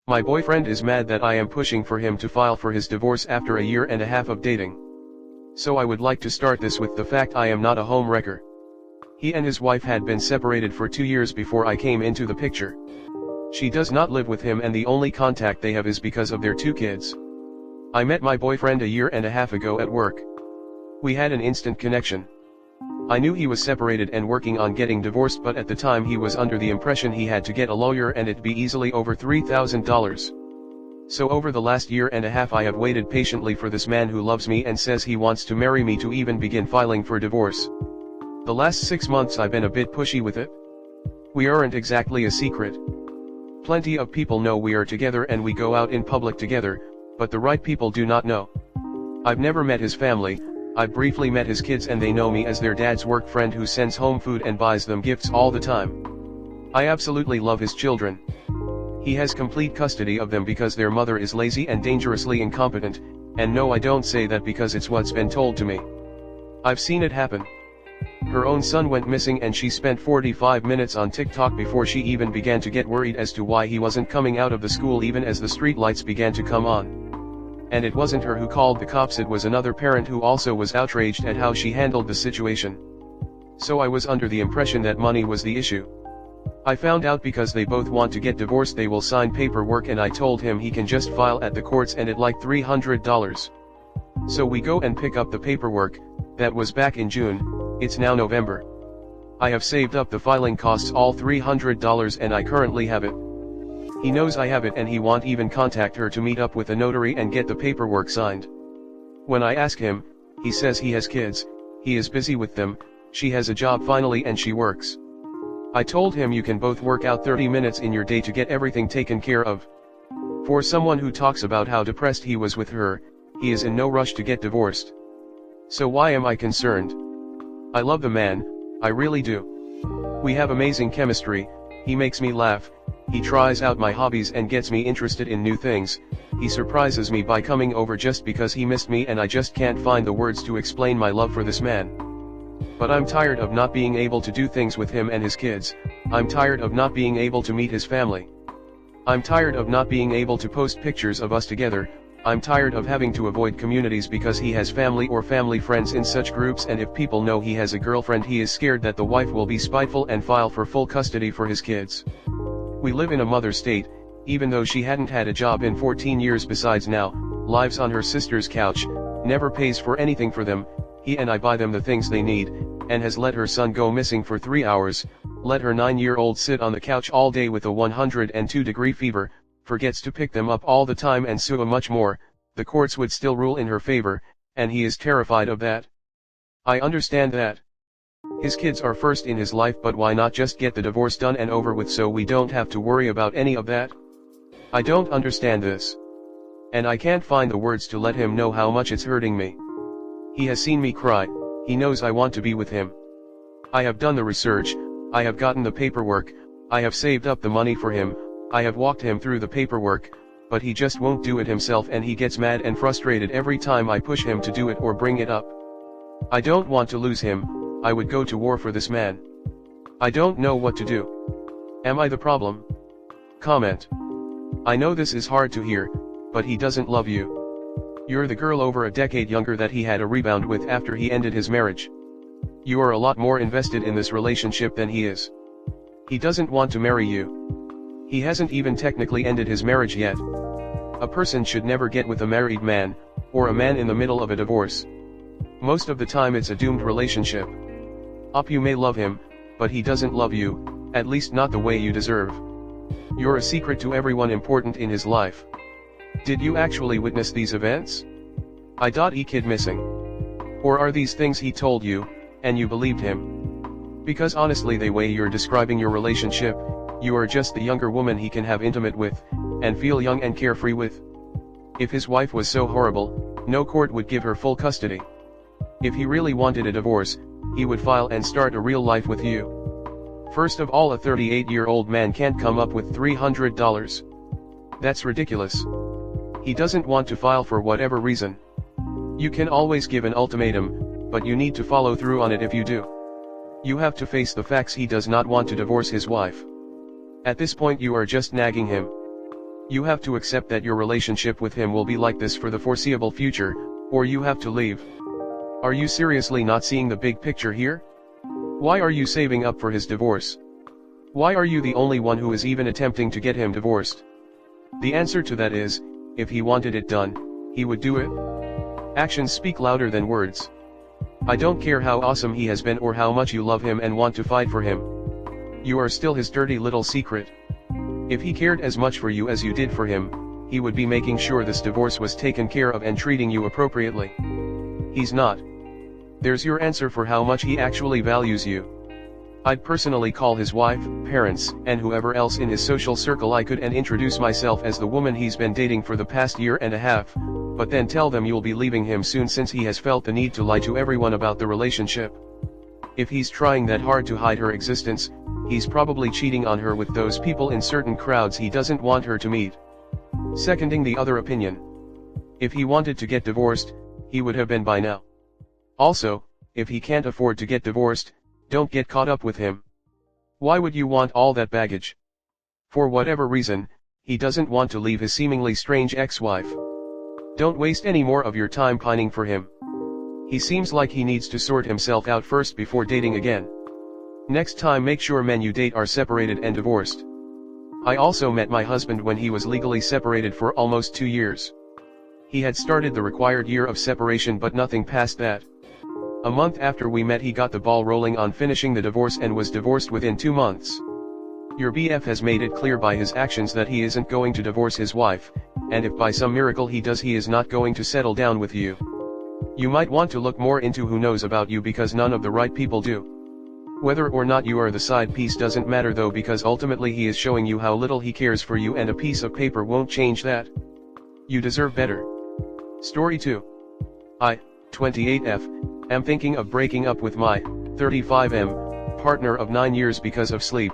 My boyfriend is mad that I am pushing for him to file for his divorce after a year and a half of dating. So I would like to start this with the fact I am not a home wrecker. He and his wife had been separated for 2 years before I came into the picture. She does not live with him and the only contact they have is because of their 2 kids. I met my boyfriend a year and a half ago at work. We had an instant connection. I knew he was separated and working on getting divorced, but at the time he was under the impression he had to get a lawyer and it'd be easily over $3,000. So over the last year and a half I have waited patiently for this man who loves me and says he wants to marry me to even begin filing for divorce. The last 6 months I've been a bit pushy with it. We aren't exactly a secret. Plenty of people know we are together and we go out in public together, but the right people do not know. I've never met his family. I've briefly met his kids and they know me as their dad's work friend who sends home food and buys them gifts all the time. I absolutely love his children. He has complete custody of them because their mother is lazy and dangerously incompetent, and no, I don't say that because it's what's been told to me. I've seen it happen. Her own son went missing and she spent 45 minutes on TikTok before she even began to get worried as to why he wasn't coming out of the school even as the street lights began to come on. And it wasn't her who called the cops, it was another parent who also was outraged at how she handled the situation. So I was under the impression that money was the issue. I found out because they both want to get divorced they will sign paperwork and I told him he can just file at the courts and it like $300. So we go and pick up the paperwork. That was back in June, it's now November. I have saved up the filing costs all $300 and I currently have it. He knows I have it and he won't even contact her to meet up with a notary and get the paperwork signed. When I ask him, he says he has kids, he is busy with them, she has a job finally and she works. I told him you can both work out 30 minutes in your day to get everything taken care of. For someone who talks about how depressed he was with her, he is in no rush to get divorced. So why am I concerned? I love the man, I really do. We have amazing chemistry, he makes me laugh, he tries out my hobbies and gets me interested in new things, he surprises me by coming over just because he missed me and I just can't find the words to explain my love for this man. But I'm tired of not being able to do things with him and his kids, I'm tired of not being able to meet his family. I'm tired of not being able to post pictures of us together, I'm tired of having to avoid communities because he has family or family friends in such groups, and if people know he has a girlfriend he is scared that the wife will be spiteful and file for full custody for his kids. We live in a mother state, even though she hadn't had a job in 14 years besides now, lives on her sister's couch, never pays for anything for them, he and I buy them the things they need, and has let her son go missing for 3 hours, let her 9-year-old sit on the couch all day with a 102-degree fever, forgets to pick them up all the time and so much more. The courts would still rule in her favor, and he is terrified of that. I understand that. His kids are first in his life, but why not just get the divorce done and over with so we don't have to worry about any of that? I don't understand this. And I can't find the words to let him know how much it's hurting me. He has seen me cry, he knows I want to be with him. I have done the research, I have gotten the paperwork, I have saved up the money for him, I have walked him through the paperwork, but he just won't do it himself and he gets mad and frustrated every time I push him to do it or bring it up. I don't want to lose him, I would go to war for this man. I don't know what to do. Am I the problem? Comment. I know this is hard to hear, but he doesn't love you. You're the girl over a decade younger that he had a rebound with after he ended his marriage. You are a lot more invested in this relationship than he is. He doesn't want to marry you. He hasn't even technically ended his marriage yet. A person should never get with a married man, or a man in the middle of a divorce. Most of the time it's a doomed relationship. You may love him, but he doesn't love you, at least not the way you deserve. You're a secret to everyone important in his life. Did you actually witness these events? I.E. kid missing. Or are these things he told you, and you believed him? Because honestly the way you're describing your relationship, you are just the younger woman he can have intimate with, and feel young and carefree with. If his wife was so horrible, no court would give her full custody. If he really wanted a divorce, he would file and start a real life with you. First of all, a 38-year-old man can't come up with $300. That's ridiculous. He doesn't want to file for whatever reason. You can always give an ultimatum, but you need to follow through on it if you do. You have to face the facts. He does not want to divorce his wife. At this point you are just nagging him. You have to accept that your relationship with him will be like this for the foreseeable future, or you have to leave. Are you seriously not seeing the big picture here? Why are you saving up for his divorce? Why are you the only one who is even attempting to get him divorced? The answer to that is, if he wanted it done, he would do it. Actions speak louder than words. I don't care how awesome he has been or how much you love him and want to fight for him. You are still his dirty little secret. If he cared as much for you as you did for him, he would be making sure this divorce was taken care of and treating you appropriately. He's not. There's your answer for how much he actually values you. I'd personally call his wife, parents, and whoever else in his social circle I could and introduce myself as the woman he's been dating for the past year and a half, but then tell them you'll be leaving him soon since he has felt the need to lie to everyone about the relationship. If he's trying that hard to hide her existence, he's probably cheating on her with those people in certain crowds he doesn't want her to meet. Seconding the other opinion. If he wanted to get divorced, he would have been by now. Also, if he can't afford to get divorced, don't get caught up with him. Why would you want all that baggage? For whatever reason, he doesn't want to leave his seemingly strange ex-wife. Don't waste any more of your time pining for him. He seems like he needs to sort himself out first before dating again. Next time make sure men you date are separated and divorced. I also met my husband when he was legally separated for almost 2 years. He had started the required year of separation but nothing past that. A month after we met he got the ball rolling on finishing the divorce and was divorced within 2 months. Your BF has made it clear by his actions that he isn't going to divorce his wife, and if by some miracle he does he is not going to settle down with you. You might want to look more into who knows about you because none of the right people do. Whether or not you are the side piece doesn't matter though because ultimately he is showing you how little he cares for you and a piece of paper won't change that. You deserve better. Story 2. I, 28F, am thinking of breaking up with my 35M partner of 9 years because of sleep.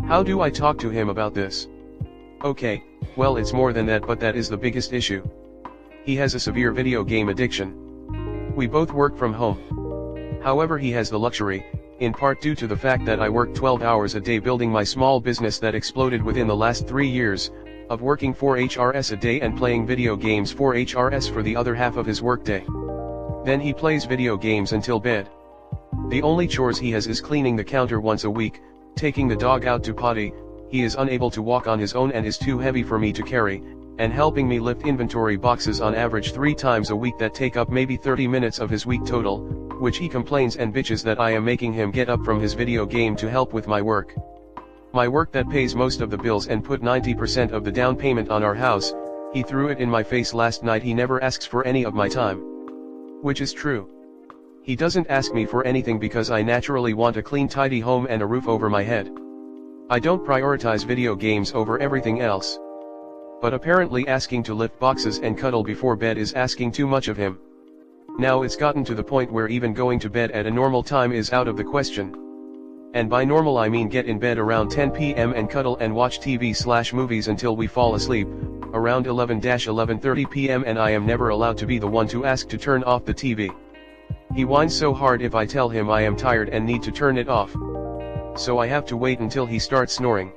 How do I talk to him about this? Okay, well it's more than that but that is the biggest issue. He has a severe video game addiction. We both work from home. However he has the luxury, in part due to the fact that I work 12 hours a day building my small business that exploded within the last 3 years, of working 4 HRS a day and playing video games 4 HRS for the other half of his workday. Then he plays video games until bed. The only chores he has is cleaning the counter once a week, taking the dog out to potty, he is unable to walk on his own and is too heavy for me to carry, and helping me lift inventory boxes on average 3 times a week that take up maybe 30 minutes of his week total, which he complains and bitches that I am making him get up from his video game to help with my work. My work that pays most of the bills and put 90% of the down payment on our house, he threw it in my face last night. He never asks for any of my time. Which is true. He doesn't ask me for anything because I naturally want a clean tidy home and a roof over my head. I don't prioritize video games over everything else. But apparently asking to lift boxes and cuddle before bed is asking too much of him. Now it's gotten to the point where even going to bed at a normal time is out of the question. And by normal I mean get in bed around 10 p.m. and cuddle and watch TV/movies until we fall asleep, around 11-11:30 p.m. and I am never allowed to be the one to ask to turn off the TV. He whines so hard if I tell him I am tired and need to turn it off. So I have to wait until he starts snoring.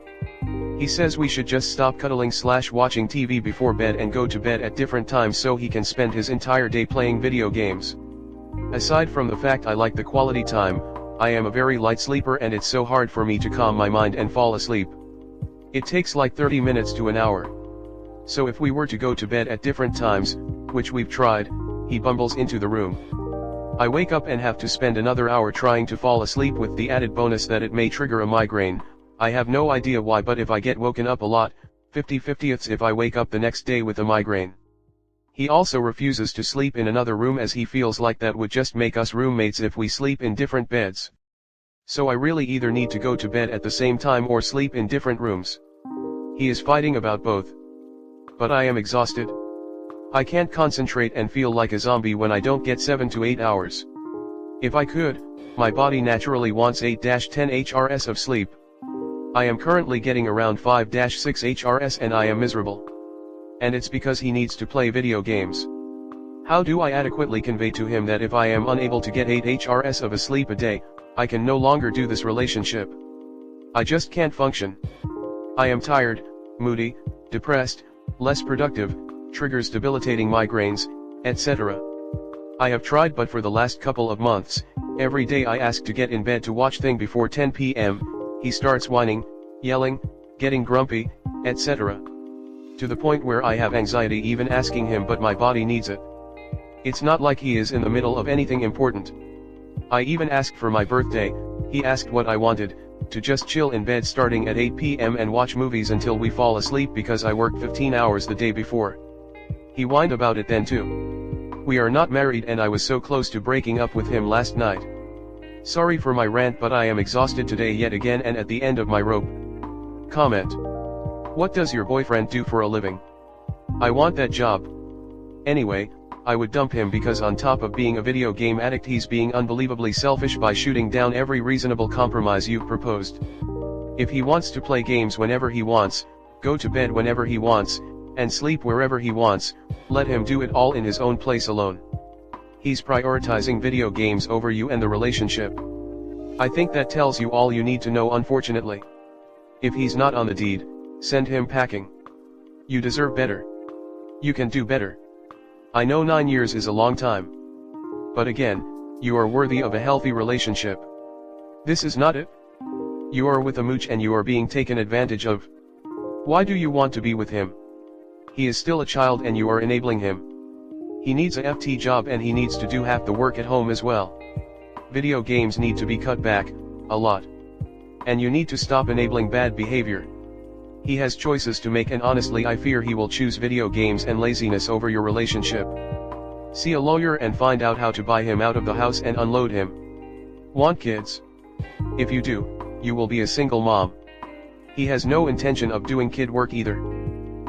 He says we should just stop cuddling/watching TV before bed and go to bed at different times so he can spend his entire day playing video games. Aside from the fact I like the quality time, I am a very light sleeper and it's so hard for me to calm my mind and fall asleep. It takes like 30 minutes to an hour. So if we were to go to bed at different times, which we've tried, he bumbles into the room. I wake up and have to spend another hour trying to fall asleep with the added bonus that it may trigger a migraine. I have no idea why, but if I get woken up a lot, 50/50ths if I wake up the next day with a migraine. He also refuses to sleep in another room as he feels like that would just make us roommates if we sleep in different beds. So I really either need to go to bed at the same time or sleep in different rooms. He is fighting about both. But I am exhausted. I can't concentrate and feel like a zombie when I don't get 7 to 8 hours. If I could, my body naturally wants 8-10 HRS of sleep. I am currently getting around 5-6 HRS and I am miserable. And it's because he needs to play video games. How do I adequately convey to him that if I am unable to get 8 HRS of a sleep a day, I can no longer do this relationship? I just can't function. I am tired, moody, depressed, less productive, triggers debilitating migraines, etc. I have tried, but for the last couple of months, every day I ask to get in bed to watch thing before 10 p.m, he starts whining, yelling, getting grumpy, etc. To the point where I have anxiety even asking him, but my body needs it. It's not like he is in the middle of anything important. I even asked for my birthday, he asked what I wanted, to just chill in bed starting at 8 p.m. and watch movies until we fall asleep because I worked 15 hours the day before. He whined about it then too. We are not married and I was so close to breaking up with him last night. Sorry for my rant, but I am exhausted today yet again and at the end of my rope. Comment. What does your boyfriend do for a living? I want that job. Anyway, I would dump him because on top of being a video game addict, he's being unbelievably selfish by shooting down every reasonable compromise you've proposed. If he wants to play games whenever he wants, go to bed whenever he wants, and sleep wherever he wants, let him do it all in his own place alone. He's prioritizing video games over you and the relationship. I think that tells you all you need to know, unfortunately. If he's not on the deed, send him packing. You deserve better. You can do better. I know 9 years is a long time. But again, you are worthy of a healthy relationship. This is not it. You are with a mooch and you are being taken advantage of. Why do you want to be with him? He is still a child and you are enabling him. He needs a FT job and he needs to do half the work at home as well. Video games need to be cut back, a lot. And you need to stop enabling bad behavior. He has choices to make and honestly I fear he will choose video games and laziness over your relationship. See a lawyer and find out how to buy him out of the house and unload him. Want kids? If you do, you will be a single mom. He has no intention of doing kid work either.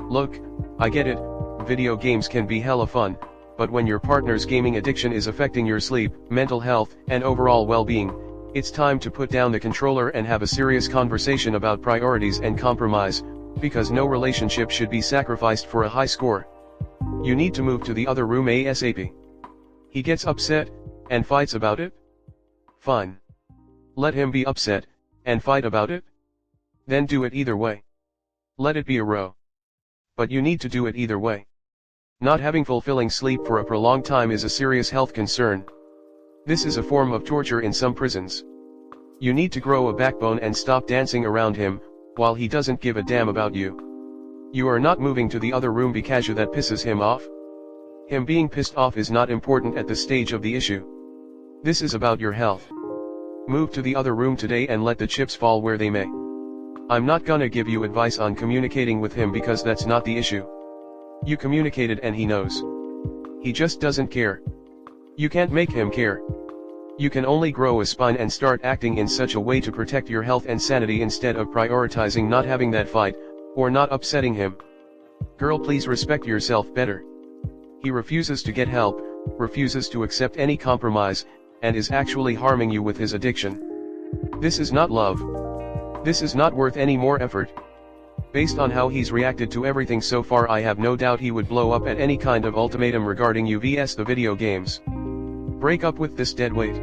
Look, I get it, video games can be hella fun, but when your partner's gaming addiction is affecting your sleep, mental health, and overall well-being, it's time to put down the controller and have a serious conversation about priorities and compromise, because no relationship should be sacrificed for a high score. You need to move to the other room ASAP. He gets upset, and fights about it? Fine. Let him be upset, and fight about it? Then do it either way. Let it be a row. But you need to do it either way. Not having fulfilling sleep for a prolonged time is a serious health concern. This is a form of torture in some prisons. You need to grow a backbone and stop dancing around him, while he doesn't give a damn about you. You are not moving to the other room because that pisses him off. Him being pissed off is not important at this stage of the issue. This is about your health. Move to the other room today and let the chips fall where they may. I'm not gonna give you advice on communicating with him because that's not the issue. You communicated and he knows. He just doesn't care. You can't make him care. You can only grow a spine and start acting in such a way to protect your health and sanity instead of prioritizing not having that fight, or not upsetting him. Girl, please respect yourself better. He refuses to get help, refuses to accept any compromise, and is actually harming you with his addiction. This is not love. This is not worth any more effort. Based on how he's reacted to everything so far, I have no doubt he would blow up at any kind of ultimatum regarding you vs the video games. Break up with this deadweight.